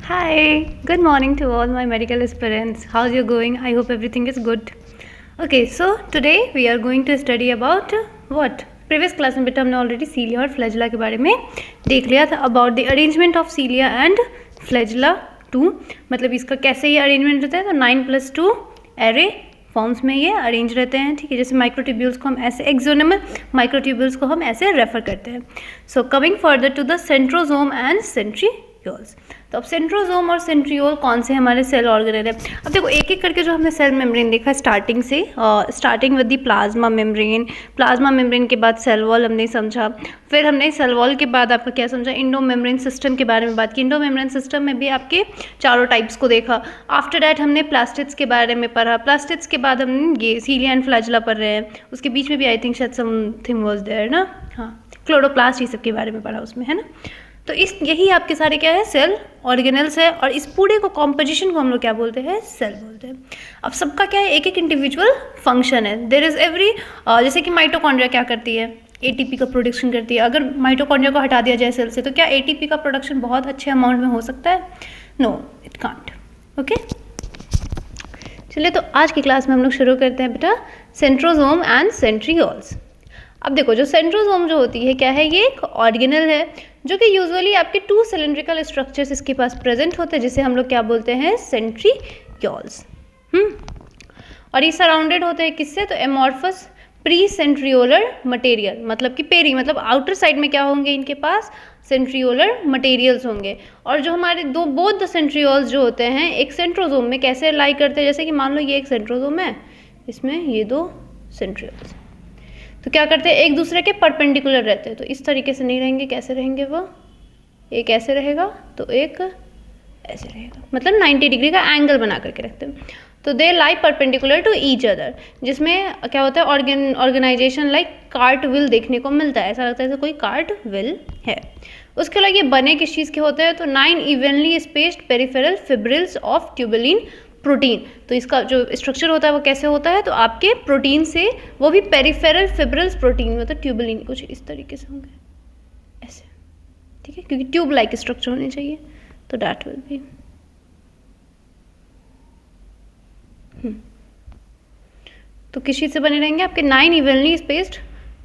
Hi, good morning to all my medical aspirants. How's you going? I hope everything is good. Okay, so today we are going to study about what? Previous class में बेटा हमने already cilia और flagella के बारे में देख लिया था about the arrangement of cilia and flagella 2 मतलब इसका कैसे ये arrangement रहता है तो 9+2 array फॉर्म्स में ये अरेंज रहते हैं, ठीक है। जैसे माइक्रोट्यूब्यूल्स को हम ऐसे एक्सोनोमल माइक्रोट्यूब्यूल्स को हम ऐसे रेफर करते हैं। So coming further to the centrosome and centrioles. तो अब सेंट्रोसोम और सेंट्रियोल कौन से हमारे सेल ऑर्गेनेल है। अब देखो एक एक करके जो हमने सेल मेम्ब्रेन देखा स्टार्टिंग से, starting with the plasma membrane के बाद सेल वॉल हमने समझा, फिर हमने सेल वॉल के बाद आपका क्या समझा, इंडो मेम्ब्रेन सिस्टम के बारे में बात की। इंडो मेम्ब्रेन सिस्टम में भी आपके चारों टाइप्स को देखा। आफ्टर डैट हमने प्लास्टिड्स के बारे में पढ़ा। प्लास्टिड्स के बाद हम ये सीलिया एंड फ्लैजेला पढ़ रहे हैं। उसके बीच में भी आई थिंक शायद समथिंग वाज देयर ना, हाँ, क्लोरोप्लास्ट ये सब के बारे में पढ़ा उसमें, है ना। तो यही आपके सारे क्या है, सेल ऑर्गेनेल्स है। और इस पूरे को कॉम्पोजिशन को हम लोग क्या बोलते हैं, सेल बोलते हैं। अब सबका क्या है, एक एक इंडिविजुअल फंक्शन है। देयर इज एवरी, जैसे कि माइटोकॉन्ड्रिया क्या करती है, एटीपी का प्रोडक्शन करती है। अगर माइटोकॉन्ड्रिया को हटा दिया जाए सेल से तो क्या एटीपी का प्रोडक्शन बहुत अच्छे अमाउंट में हो सकता है? No, it can't. ओके, चलिए तो आज की क्लास में हम लोग शुरू करते हैं बेटा सेंट्रोसोम एंड सेंट्रियोल्स। अब देखो जो सेंट्रोसोम जो होती है क्या है, ये एक ऑर्गेनल है जो कि यूजुअली आपके 2 सिलेंड्रिकल स्ट्रक्चर्स इसके पास प्रेजेंट होते हैं, जिसे हम लोग क्या बोलते हैं, सेंट्रियोल्स। और ये सराउंडेड होते हैं किससे, तो एमॉर्फस प्री सेंट्रियोलर मटेरियल, मतलब कि पेरी मतलब आउटर साइड में क्या होंगे, इनके पास सेंट्रियोलर मटेरियल्स होंगे। और जो हमारे बोथ द सेंट्रियोल्स जो होते हैं एक सेंट्रोसोम में कैसे लाई करते हैं, जैसे कि मान लो ये एक सेंट्रोसोम है, इसमें ये 2 सेंट्रियोल्स, तो क्या करते हैं एक दूसरे के परपेंडिकुलर रहते हैं। तो इस तरीके से नहीं रहेंगे, कैसे रहेंगे वो, एक ऐसे रहेगा तो एक ऐसे रहेगा, मतलब 90 डिग्री का एंगल बना करके रखते हैं। तो दे लाई परपेंडिकुलर टू ईच अदर, जिसमें क्या होता है ऑर्गेनाइजेशन लाइक कार्ट व्हील देखने को मिलता है। ऐसा लगता है जैसे कोई कार्ट व्हील है। उसके अलावा ये बने किस चीज़ के होते हैं, तो 9 evenly spaced peripheral fibrils of tubulin protein. तो इसका जो स्ट्रक्चर होता है वो कैसे होता है, तो आपके प्रोटीन से, वो भी पेरिफेरल फिब्रिल्स प्रोटीन, मतलब ट्यूबुलिन कुछ इस तरीके से होंगे ऐसे, ठीक है, क्योंकि ट्यूब लाइक स्ट्रक्चर होनी चाहिए। तो दैट विल बी तो किस चीज़ से बने रहेंगे आपके 9 evenly spaced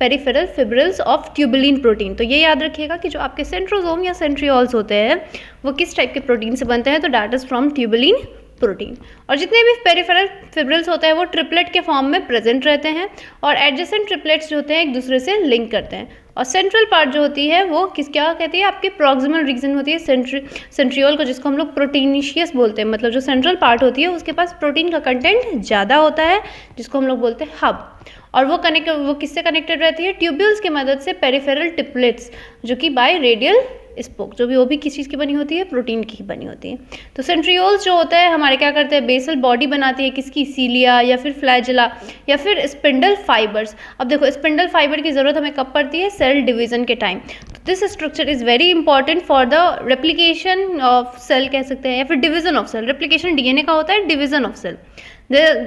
peripheral fibrils of tubulin protein. तो ये याद रखिएगा कि जो आपके सेंट्रोसोम या सेंट्रियोल्स होते हैं वो किस टाइप के प्रोटीन से बनते हैं, तो that is from tubulin protein. और जितने भी पेरिफेरल फिब्रिल्स होते हैं वो ट्रिपलेट के फॉर्म में प्रेजेंट रहते हैं और एडजेसेंट ट्रिपलेट्स जो होते हैं एक दूसरे से लिंक करते हैं। और सेंट्रल पार्ट जो होती है वो क्या कहती है, आपके प्रॉक्सिमल रीजन होती है सेंट्रियोल को, जिसको हम लोग प्रोटीनिशियस बोलते हैं। मतलब जो सेंट्रल पार्ट होती है उसके पास प्रोटीन का कंटेंट ज़्यादा होता है, जिसको हम लोग बोलते हैं हब। और वो किससे कनेक्टेड रहती है, ट्यूब्यूल्स की मदद से पेरिफेरल टिपलेट्स, जो कि बाय रेडियल स्पोक, जो भी वो भी किस चीज़ की बनी होती है, प्रोटीन की ही बनी होती है। तो सेंट्रियोल्स जो होता है हमारे क्या करते हैं, बेसल बॉडी बनाती है किसकी, सीलिया या फिर फ्लैजेला या फिर स्पिंडल फाइबर्स। अब देखो स्पिंडल फाइबर की ज़रूरत हमें कब पड़ती है, सेल डिवीजन के टाइम। तो this structure is very important for the replication of cell कह सकते हैं, या फिर division of cell. Replication DNA का होता है, division of cell,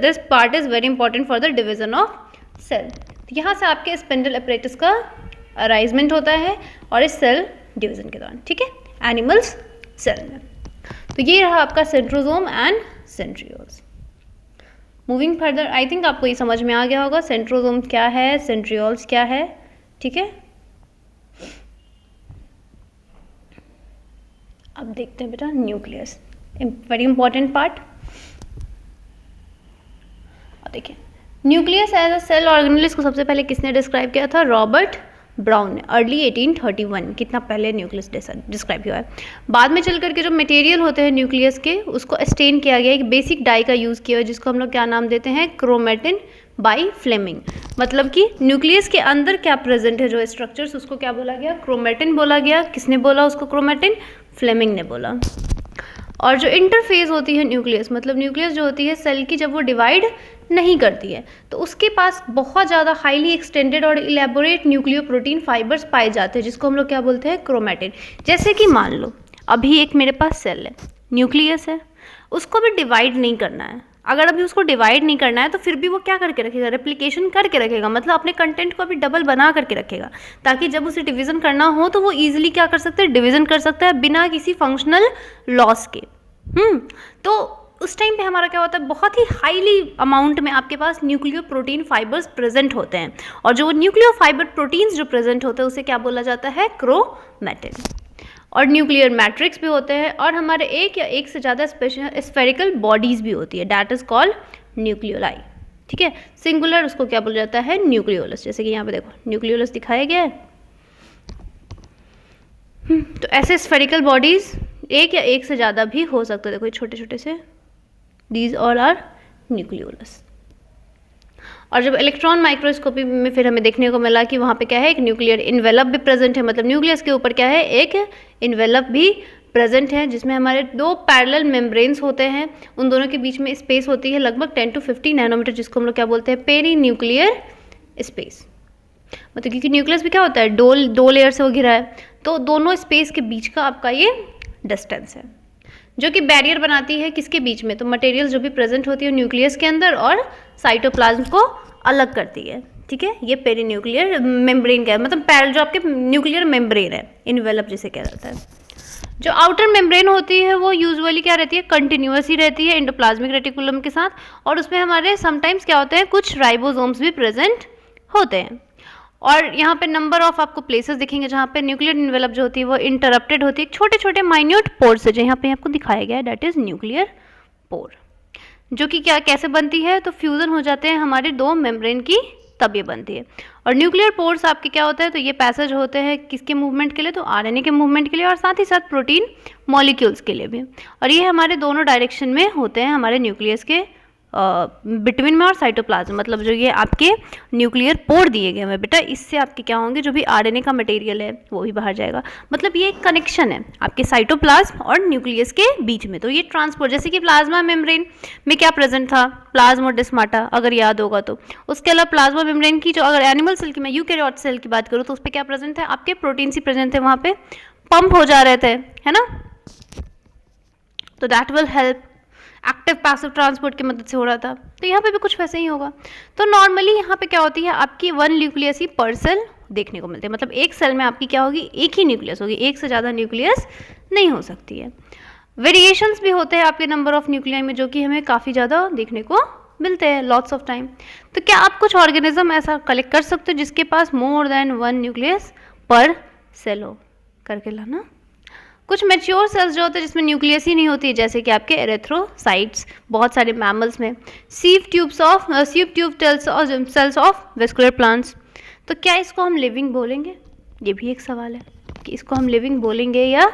this part is very important for the division of cell. तो यहाँ से आपके स्पिंडल अपरेटस का अराइजमेंट होता है और इस सेल डिवीजन के दौरान, ठीक है, एनिमल्स सेल में। तो ये रहा आपका centrosome and centrioles. Moving further, I think आपको ये समझ में आ गया होगा सेंट्रोसोम क्या है, सेंट्रियोल्स क्या है, ठीक है। अब देखते हैं बेटा न्यूक्लियस, वेरी इंपॉर्टेंट पार्ट। और देखिए nucleus as a cell organelle, इसको सबसे पहले किसने डिस्क्राइब किया था, रॉबर्ट ब्राउन ने, अर्ली 1831, कितना पहले न्यूक्लियस डिस्क्राइब किया है। बाद में चल करके जो मटेरियल होते हैं न्यूक्लियस के, उसको स्टेन किया गया, एक बेसिक डाई का यूज़ किया है, जिसको हम लोग क्या नाम देते हैं, क्रोमेटिन बाई फ्लेमिंग। मतलब कि न्यूक्लियस के अंदर क्या प्रेजेंट है जो स्ट्रक्चर्स, उसको क्या बोला गया, क्रोमेटिन बोला गया। किसने बोला उसको क्रोमेटिन, फ्लेमिंग ने बोला। और जो इंटरफेस होती है न्यूक्लियस, मतलब न्यूक्लियस जो होती है सेल की, जब वो डिवाइड नहीं करती है तो उसके पास बहुत ज़्यादा हाईली एक्सटेंडेड और इलेबोरेट न्यूक्लियोप्रोटीन फाइबर्स पाए जाते हैं, जिसको हम लोग क्या बोलते हैं, क्रोमेटिन। जैसे कि मान लो अभी एक मेरे पास सेल है, न्यूक्लियस है, उसको भी डिवाइड नहीं करना है। अगर अभी उसको डिवाइड नहीं करना है तो फिर भी वो क्या करके रखेगा, रेप्लिकेशन करके रखेगा, मतलब अपने कंटेंट को अभी डबल बना करके रखेगा, ताकि जब उसे डिवीजन करना हो तो वो ईजिली क्या कर सकता है, डिवीजन कर सकता है बिना किसी फंक्शनल लॉस के। तो उस टाइम पे हमारा क्या होता है, बहुत ही हाईली अमाउंट में आपके पास न्यूक्लियो प्रोटीन फाइबर्स प्रेजेंट होते हैं, और जो न्यूक्लियो फाइबर प्रोटीन्स जो प्रेजेंट होते हैं उसे क्या बोला जाता है, क्रोमैटिन। और न्यूक्लियर मैट्रिक्स भी होते हैं, और हमारे एक या एक से ज़्यादा स्फेरिकल बॉडीज़ भी होती है, दैट इज़ कॉल्ड न्यूक्लियोलाई। ठीक है, सिंगुलर उसको क्या बोला जाता है, न्यूक्लियोलस। जैसे कि यहाँ पे देखो न्यूक्लियोलस दिखाया गया है। तो ऐसे स्फेरिकल बॉडीज़ एक या एक से ज़्यादा भी हो सकते हैं, देखो ये छोटे छोटे से, दीज ऑल आर न्यूक्लियोलस। और जब इलेक्ट्रॉन माइक्रोस्कोपी में फिर हमें देखने को मिला कि वहाँ पे क्या है, एक न्यूक्लियर इन्वेलप भी प्रेजेंट है, मतलब न्यूक्लियस के ऊपर क्या है, एक इन्वेलप भी प्रेजेंट है, जिसमें हमारे दो पैरेलल मेम्ब्रेन्स होते हैं, उन दोनों के बीच में स्पेस होती है लगभग 10 to 50 नैनोमीटर, जिसको हम लोग क्या बोलते हैं, पेरी न्यूक्लियर स्पेस। मतलब क्योंकि न्यूक्लियस भी क्या होता है, दो लेयर से वो घिरा है, तो दोनों स्पेस के बीच का आपका ये डिस्टेंस है, जो कि बैरियर बनाती है किसके बीच में, तो मटेरियल जो भी प्रेजेंट होती है न्यूक्लियस के अंदर और साइटोप्लाज्म को अलग करती है। ठीक है, ये पेरी न्यूक्लियर मेम्ब्रेन का है, मतलब पैरल जो आपके न्यूक्लियर मेम्ब्रेन है, इन्वेलप जिसे कहा जाता है। जो आउटर मेम्ब्रेन होती है वो यूजुअली क्या रहती है, कंटिन्यूअस ही रहती है एंडोप्लाज्मिक रेटिकुलम के साथ, और उसमें हमारे समटाइम्स क्या होते हैं, कुछ राइबोसोम्स भी प्रेजेंट होते हैं। और यहाँ पे नंबर ऑफ आपको प्लेसेस दिखेंगे जहाँ पे न्यूक्लियर इन्वेलप जो होती है वो इंटरप्टेड होती है छोटे छोटे माइन्यूट पोर से, जो यहाँ पे आपको दिखाया गया है, दैट इज न्यूक्लियर पोर, जो कि क्या कैसे बनती है, तो फ्यूजन हो जाते हैं हमारे दो मेम्ब्रेन की, तब ये बनती है। और न्यूक्लियर पोर्स आपके क्या होता है, तो ये पैसेज होते हैं किसके मूवमेंट के लिए, तो आरएनए के मूवमेंट के लिए, और साथ ही साथ प्रोटीन मॉलिक्यूल्स के लिए भी, और ये हमारे दोनों डायरेक्शन में होते हैं, हमारे न्यूक्लियस के बिटवीन में और साइटोप्लाज्म, मतलब जो ये आपके न्यूक्लियर पोर दिए गए हैं बेटा, इससे आपके क्या होंगे, जो भी आरएनए का मटेरियल है वो भी बाहर जाएगा, मतलब ये एक कनेक्शन है आपके साइटोप्लाज्म और न्यूक्लियस के बीच में। तो ये ट्रांसपोर्ट, जैसे कि प्लाज्मा मेम्ब्रेन में क्या प्रेजेंट था, प्लाज्मोडेस्माटा, अगर याद होगा तो, उसके अलावा प्लाज्मा मेम्ब्रेन की जो अगर एनिमल सेल की, मैं यूकैरियोट सेल की बात करूँ तो उस पर क्या प्रेजेंट है, आपके प्रोटीन ही प्रेजेंट थे, वहाँ पे पंप हो जा रहे थे, है ना, तो that will help, active passive transport की मदद से हो रहा था। तो यहाँ पे भी कुछ वैसे ही होगा। तो नॉर्मली यहाँ पे क्या होती है, आपकी वन न्यूक्लियस ही पर सेल देखने को मिलते हैं, मतलब एक सेल में आपकी क्या होगी, एक ही न्यूक्लियस होगी, एक से ज़्यादा न्यूक्लियस नहीं हो सकती है। वेरिएशंस भी होते हैं आपके नंबर ऑफ न्यूक्लियाई में, जो कि हमें काफ़ी ज़्यादा देखने को मिलते हैं लॉट्स ऑफ टाइम। तो क्या आप कुछ ऑर्गेनिज्म ऐसा कलेक्ट कर सकते हो जिसके पास मोर देन वन न्यूक्लियस पर सेल हो, करके लाना। कुछ मैच्योर सेल्स जो होते हैं जिसमें न्यूक्लियस ही नहीं होती है, जैसे कि आपके एरेथ्रोसाइट्स, बहुत सारे मैमल्स में, sieve tube cells of vascular plants. तो क्या इसको हम लिविंग बोलेंगे, ये भी एक सवाल है कि इसको हम लिविंग बोलेंगे या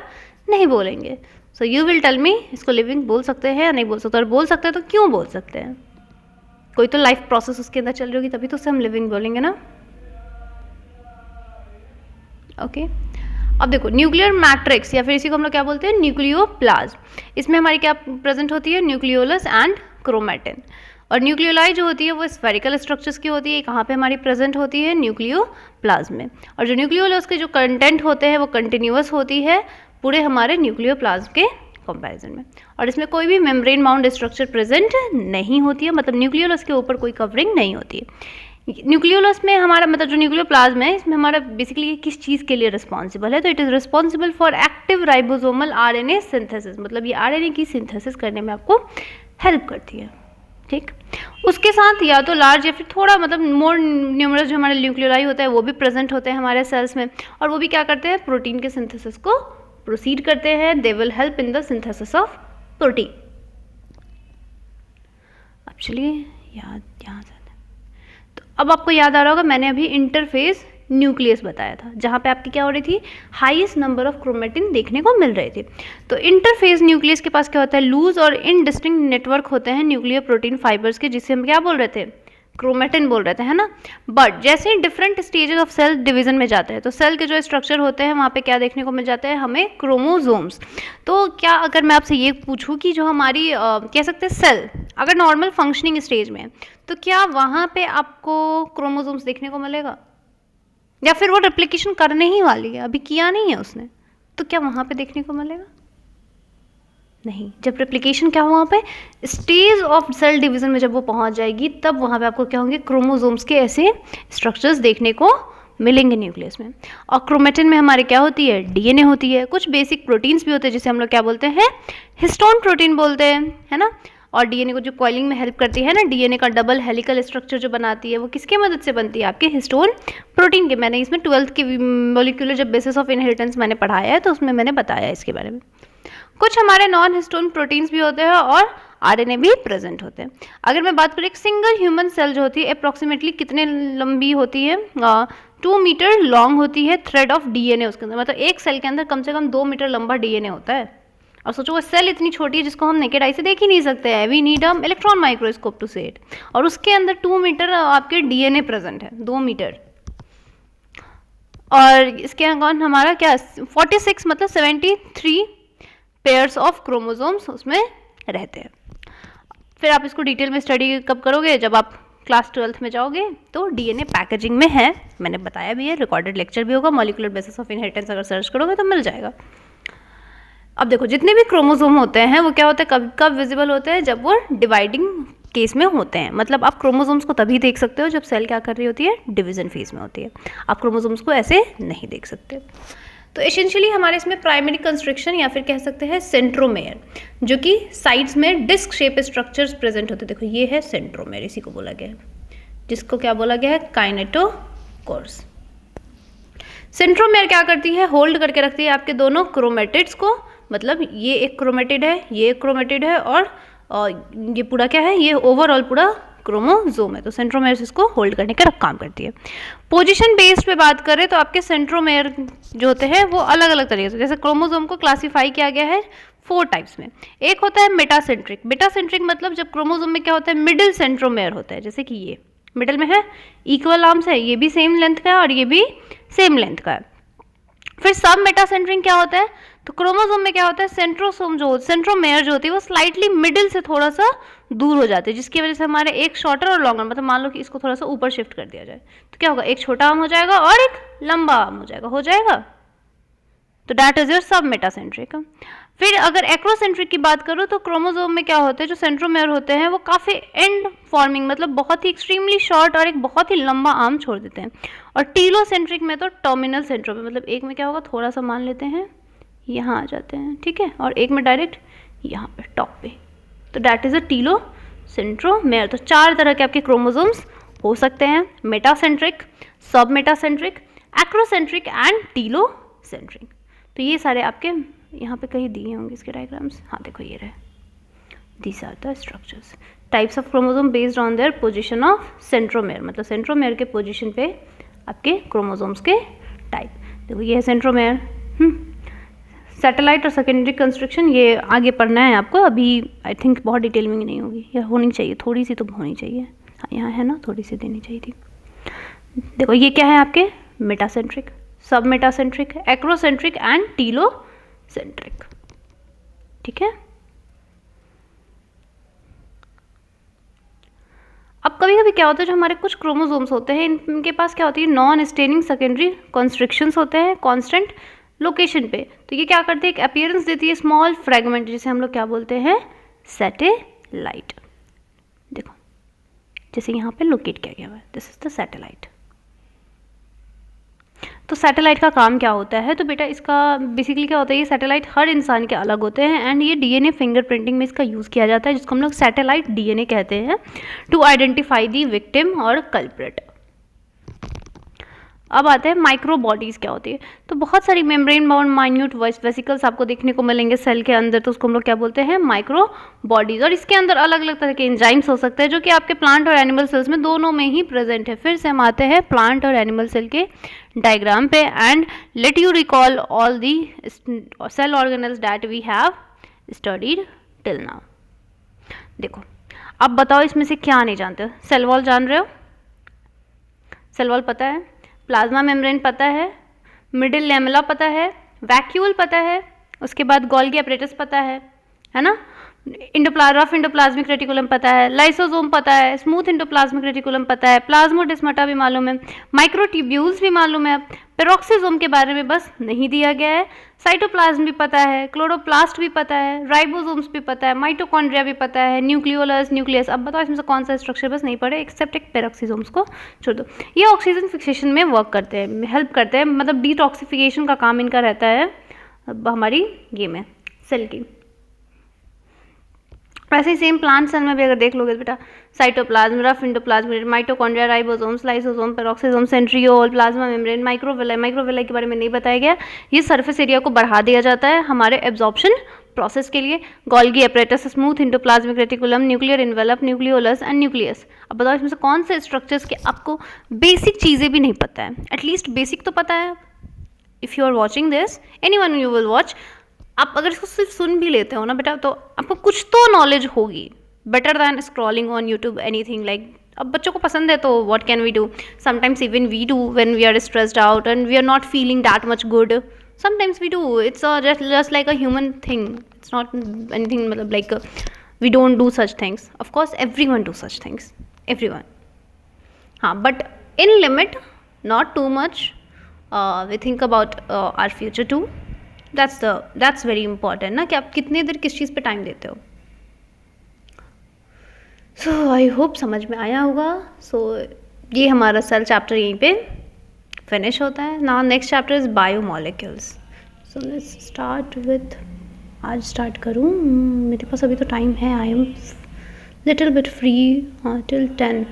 नहीं बोलेंगे। So you will tell me, इसको लिविंग बोल सकते हैं या नहीं बोल सकते, और बोल सकते हैं तो क्यों बोल सकते हैं, कोई तो लाइफ प्रोसेस उसके अंदर चल रही होगी तभी तो उसे हम लिविंग बोलेंगे ना। ओके अब देखो न्यूक्लियर मैट्रिक्स, या फिर इसी को हम लोग क्या बोलते हैं, न्यूक्लियोप्लाज्म, इसमें हमारी क्या प्रेजेंट होती है, न्यूक्लियोलस एंड क्रोमैटिन। और न्यूक्लियोलाई जो होती है वो स्फेरिकल स्ट्रक्चर्स की होती है, कहाँ पे हमारी प्रेजेंट होती है, न्यूक्लियोप्लाज्म में। और जो न्यूक्लियोलस के जो कंटेंट होते हैं वो कंटिन्यूअस होती है पूरे हमारे न्यूक्लियोप्लाज्म के कंपैरिजन में, और इसमें कोई भी मेम्ब्रेन बाउंड स्ट्रक्चर प्रेजेंट नहीं होती है, मतलब न्यूक्लियोलस के ऊपर कोई कवरिंग नहीं होती है। न्यूक्लियोलस में हमारा मतलब जो न्यूक्लियोप्लाज्म है, इसमें हमारा बेसिकली किस चीज़ के लिए रिस्पॉन्सिबल है, तो it is responsible for active ribosomal RNA synthesis, मतलब ये आरएनए की सिंथेसिस करने में आपको हेल्प करती है। ठीक, उसके साथ या तो लार्ज या फिर थोड़ा मतलब मोर न्यूमरस जो हमारे न्यूक्लियोलाई होता है वो भी प्रेजेंट होते हैं हमारे सेल्स में, और वो भी क्या करते हैं, प्रोटीन के सिंथेसिस को प्रोसीड करते हैं, they will help in the synthesis of protein. अब चलिए यहाँ से, तो अब आपको याद आ रहा होगा मैंने अभी इंटरफेस न्यूक्लियस बताया था, जहाँ पे आपकी क्या हो रही थी, हाईएस्ट नंबर ऑफ क्रोमेटिन देखने को मिल रहे थे। तो इंटरफेस न्यूक्लियस के पास क्या होता है, लूज और इनडिस्टिंक्ट नेटवर्क होते हैं न्यूक्लियर प्रोटीन फाइबर्स के, जिसे हम क्या बोल रहे थे, क्रोमेटिन बोल रहे थे, है ना। बट जैसे ही different stages of cell division में जाते हैं, तो सेल के जो स्ट्रक्चर होते हैं वहाँ पे क्या देखने को मिल जाता है हमें, क्रोमोसोम्स। तो क्या अगर मैं आपसे ये पूछूं कि जो हमारी कह सकते हैं सेल अगर नॉर्मल फंक्शनिंग स्टेज में है, तो क्या वहाँ पे आपको क्रोमोसोम्स देखने को मिलेगा, या फिर वो रेप्लिकेशन करने ही वाली है, अभी किया नहीं है उसने, तो क्या वहाँ पे देखने को मिलेगा, नहीं। जब रेप्लिकेशन क्या हुआ वहाँ पे, स्टेज ऑफ सेल डिवीजन में जब वो पहुंच जाएगी तब वहाँ पे आपको क्या होंगे, क्रोमोसोम्स के ऐसे स्ट्रक्चर्स देखने को मिलेंगे न्यूक्लियस में। और क्रोमेटिन में हमारे क्या होती है, डीएनए होती है, कुछ बेसिक प्रोटीन्स भी होते हैं जिसे हम लोग क्या बोलते हैं, हिस्टोन प्रोटीन बोलते हैं, है ना। और डीएनए को जो कॉइलिंग में हेल्प करती है ना, डीएनए का डबल हेलिकल स्ट्रक्चर जो बनाती है वो किसके मदद से बनती है, आपके हिस्टोन प्रोटीन के। मैंने इसमें 12th की मॉलिक्यूलर जब बेसिस ऑफ इनहेरिटेंस मैंने पढ़ाया है तो उसमें मैंने बताया इसके बारे में। कुछ हमारे नॉन हिस्टोन प्रोटीन्स भी होते हैं और आरएनए भी प्रेजेंट होते हैं। अगर मैं बात करूँ, एक सिंगल ह्यूमन सेल जो होती है अप्रॉक्सीमेटली कितने लंबी होती है, 2 मीटर लॉन्ग होती है थ्रेड ऑफ डीएनए उसके अंदर। मतलब एक सेल के अंदर कम से कम 2 मीटर लंबा डीएनए होता है। और सोचो वो सेल इतनी छोटी है जिसको हम नेकेड आई से देख ही नहीं सकते हैं, we need a electron microscope to see it. और उसके अंदर 2 मीटर आपके डीएनए प्रेजेंट है, 2 मीटर। और इसके अकॉर्डिंग हमारा क्या 46 मतलब 73 पेयर्स ऑफ क्रोमोसोम्स उसमें रहते हैं। फिर आप इसको डिटेल में स्टडी कब करोगे, जब आप क्लास 12th में जाओगे तो डीएनए पैकेजिंग में है, मैंने बताया भी है, रिकॉर्डेड लेक्चर भी होगा, मॉलिक्यूलर बेसिस ऑफ इनहेरिटेंस अगर सर्च करोगे तो मिल जाएगा। अब देखो जितने भी क्रोमोसोम होते हैं वो क्या होता है, कब कब विजिबल होते हैं, जब वो डिवाइडिंग केस में होते हैं। मतलब आप क्रोमोसोम्स को तभी देख सकते हो जब सेल क्या कर रही होती है, डिवीजन फेज में होती है। आप क्रोमोसोम्स को ऐसे नहीं देख सकते। तो एसेंशियली हमारे इसमें प्राइमरी कंस्ट्रक्शन या फिर कह सकते हैं सेंट्रोमेयर, जो कि साइड्स में डिस्क शेप स्ट्रक्चर्स प्रेजेंट होते हैं। देखो ये है सेंट्रोमेयर, इसी को बोला गया है, जिसको क्या बोला गया है, काइनेटोकोर्स। सेंट्रोमेयर क्या करती है, होल्ड करके रखती है आपके दोनों क्रोमेटिड्स को। मतलब ये एक क्रोमेटिड है, ये एक क्रोमेटिड है, और ये पूरा क्या है, ये ओवरऑल पूरा क्रोमोसोम है। तो सेंट्रोमेयर इसको होल्ड करने का काम करती है। पोजीशन बेस्ड पे बात करें तो आपके सेंट्रोमेयर जो होते हैं वो अलग अलग तरीके से, जैसे क्रोमोसोम को क्लासीफाई किया गया है 4 टाइप्स में। एक होता है मेटासेंट्रिक। मेटासेंट्रिक मतलब जब क्रोमोसोम में क्या होता है, मिडिल सेंट्रोमेयर होता है, जैसे कि ये मिडिल में है, इक्वल आर्म्स है, ये भी सेम लेंथ का है और ये भी सेम लेंथ का है। फिर सब मेटासेंट्रिक क्या होता है, तो क्रोमोसोम में क्या होता है, सेंट्रोसोम जो सेंट्रोमेयर जो होती है वो स्लाइटली मिडिल से थोड़ा सा दूर हो जाते हैं, जिसकी वजह से हमारे एक शॉर्टर और लॉन्गर, मतलब मान लो कि इसको थोड़ा सा ऊपर शिफ्ट कर दिया जाए तो क्या होगा, एक छोटा आर्म हो जाएगा और एक लंबा आर्म हो जाएगा। तो दैट इज योर सब मेटासेंट्रिक। फिर अगर एक्रोसेंट्रिक की बात करूँ तो क्रोमोसोम में क्या होता है, जो सेंट्रोमेयर होते हैं वो काफ़ी एंड फॉर्मिंग, मतलब बहुत ही एक्सट्रीमली शॉर्ट और एक बहुत ही लंबा आर्म छोड़ देते हैं। और टीलोसेंट्रिक में तो टर्मिनल सेंट्रोमेयर, मतलब एक में क्या होगा, थोड़ा सा मान लेते हैं यहाँ आ जाते हैं, ठीक है, और एक में डायरेक्ट यहाँ पे टॉप पे। तो दैट इज अ टीलोसेंट्रोमेयर। तो 4 तरह के आपके क्रोमोसोम्स हो सकते हैं, मेटासेंट्रिक, सब मेटासेंट्रिक, एक्रोसेंट्रिक एंड टीलोसेंट्रिक। तो ये सारे आपके यहाँ पे कहीं दिए होंगे इसके डायग्राम्स, हाँ देखो ये रहे, these are the structures, types of chromosome based on their position of centromere. मतलब सेंट्रोमेयर के पोजीशन पे आपके क्रोमोसोम्स के टाइप। देखो ये है सेंट्रोमेयर। सैटेलाइट और सेकेंडरी कंस्ट्रक्शन ये आगे पढ़ना है आपको, अभी आई थिंक बहुत डिटेल में नहीं होगी, या होनी चाहिए, थोड़ी सी तो होनी चाहिए, हाँ यहाँ है ना, थोड़ी सी देनी चाहिए थी। देखो ये क्या है आपके, मेटासेंट्रिक, सब मेटासेंट्रिक, एक्रोसेंट्रिक एंड टीलोसेंट्रिक, ठीक है। अब कभी कभी क्या होता है, जो हमारे कुछ क्रोमोसोम्स होते हैं इनके पास क्या होती है, नॉन स्टेनिंग सेकेंडरी कंस्ट्रक्शंस होते हैं कांस्टेंट लोकेशन पे। तो ये क्या करती है, एक अपीयरेंस देती है स्मॉल फ्रेगमेंट, जिसे हम लोग क्या बोलते हैं, सैटेलाइट। देखो जैसे यहाँ पे लोकेट किया गया है, दिस इज द सैटेलाइट। तो सैटेलाइट का काम क्या होता है, तो बेटा इसका बेसिकली क्या होता है, ये सैटेलाइट हर इंसान के अलग होते हैं एंड ये डीएनए फिंगरप्रिंटिंग में इसका यूज़ किया जाता है, जिसको हम लोग सैटेलाइट डीएनए कहते हैं, टू आइडेंटिफाई दी विक्टिम और कल्प्रिट। अब आते हैं माइक्रो बॉडीज़ क्या होती है। तो बहुत सारी मेम्ब्रेन बाउंड माइन्यूट वेसिकल्स आपको देखने को मिलेंगे सेल के अंदर, तो उसको हम लोग क्या बोलते हैं, माइक्रो बॉडीज़। और इसके अंदर अलग अलग तरह के एंजाइम्स हो सकते हैं जो कि आपके प्लांट और एनिमल सेल्स में दोनों में ही प्रेजेंट है। फिर से हम आते हैं प्लांट और एनिमल सेल के डायग्राम पे and let you recall all the cell organelles that we have studied till now. देखो अब बताओ इसमें से क्या नहीं जानते हो, सेल वॉल जान रहे हो, सेल वॉल पता है, प्लाज्मा मेम्ब्रेन पता है, मिडिल लैमेला पता है, वैक्यूल पता है, उसके बाद गोल्गी अपरेटस पता है, है ना। रफ इंडोप्लाज्मिक रेटिकुलम पता है, लाइसोसोम पता है, स्मूथ इंडोप्लाज्मिक रेटिकुलम पता है, प्लाज्मोडेस्माटा भी मालूम है, माइक्रोट्यूब्यूल्स भी मालूम है, पेरोक्सिसोम के बारे में बस नहीं दिया गया है, साइटोप्लाज्म भी पता है, क्लोरोप्लास्ट भी पता है, राइबोसोम्स भी पता है, माइटोकॉन्ड्रिया भी पता है, न्यूक्लियोलस, न्यूक्लियस। अब बताओ इसमें से कौन सा स्ट्रक्चर बस नहीं पढ़े एक्सेप्ट एक पेरोक्सिसोम्स को छोड़ दो। ये ऑक्सीजन फिक्सेशन में वर्क करते हैं, हेल्प करते हैं, मतलब डिटॉक्सिफिकेशन का काम इनका रहता है हमारी ये में सेल की। वैसे ही सेम प्लांट सेल में भी अगर देख लोगे बेटा, cytoplasm, rough endoplasm, mitochondria, ribosomes, lysosome, peroxisome, centriole, plasma membrane, microvilli के बारे में नहीं बताया गया। ये सरफेस एरिया को बढ़ा दिया जाता है हमारे एब्जॉर्प्शन प्रोसेस के लिए। Golgi apparatus, smooth endoplasmic reticulum, nuclear envelope, nucleolus and nucleus. अब बताओ इसमें से कौन से स्ट्रक्चर्स के आपको बेसिक चीज़ें भी नहीं पता है, एटलीस्ट बेसिक तो पता है। If you are watching this, anyone you will watch, आप अगर इसको सिर्फ सुन भी लेते हो ना बेटा, तो आपको कुछ तो नॉलेज होगी, better than scrolling on YouTube anything like. अब बच्चों को पसंद है तो what can we do, sometimes even we do when we are stressed out and we are not feeling that much good, sometimes we do, it's just like a human thing, it's not anything मतलब like we don't do such things, of course everyone do such things, everyone, हाँ, but in limit, not too much. We think about our future too, that's very important ना, कि आप कितने देर किस चीज़ पे time देते हो। सो आई होप समझ में आया होगा। सो ये हमारा सेल चैप्टर यहीं पे फिनिश होता है। Now next chapter is biomolecules. So let's start with, आज स्टार्ट करूँ, मेरे पास अभी तो टाइम है, I am little bit free till 10,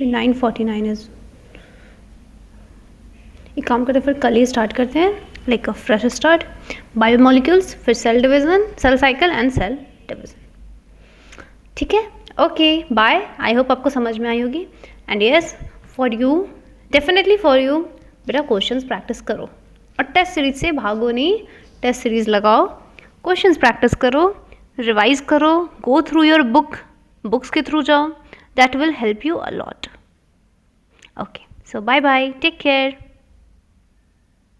9:49 is. एक काम करते फिर कल ही स्टार्ट करते हैं, like a fresh start. Biomolecules, फिर cell division, cell cycle and cell division. ठीक है, ओके बाय। आई होप आपको समझ में आई होगी। And yes, for you, definitely for you बेटा, क्वेश्चंस प्रैक्टिस करो और टेस्ट सीरीज से भागो नहीं, टेस्ट सीरीज लगाओ, क्वेश्चंस प्रैक्टिस करो, रिवाइज करो, गो थ्रू योर बुक्स के थ्रू जाओ, that will help you a lot. Okay, so bye bye, take care.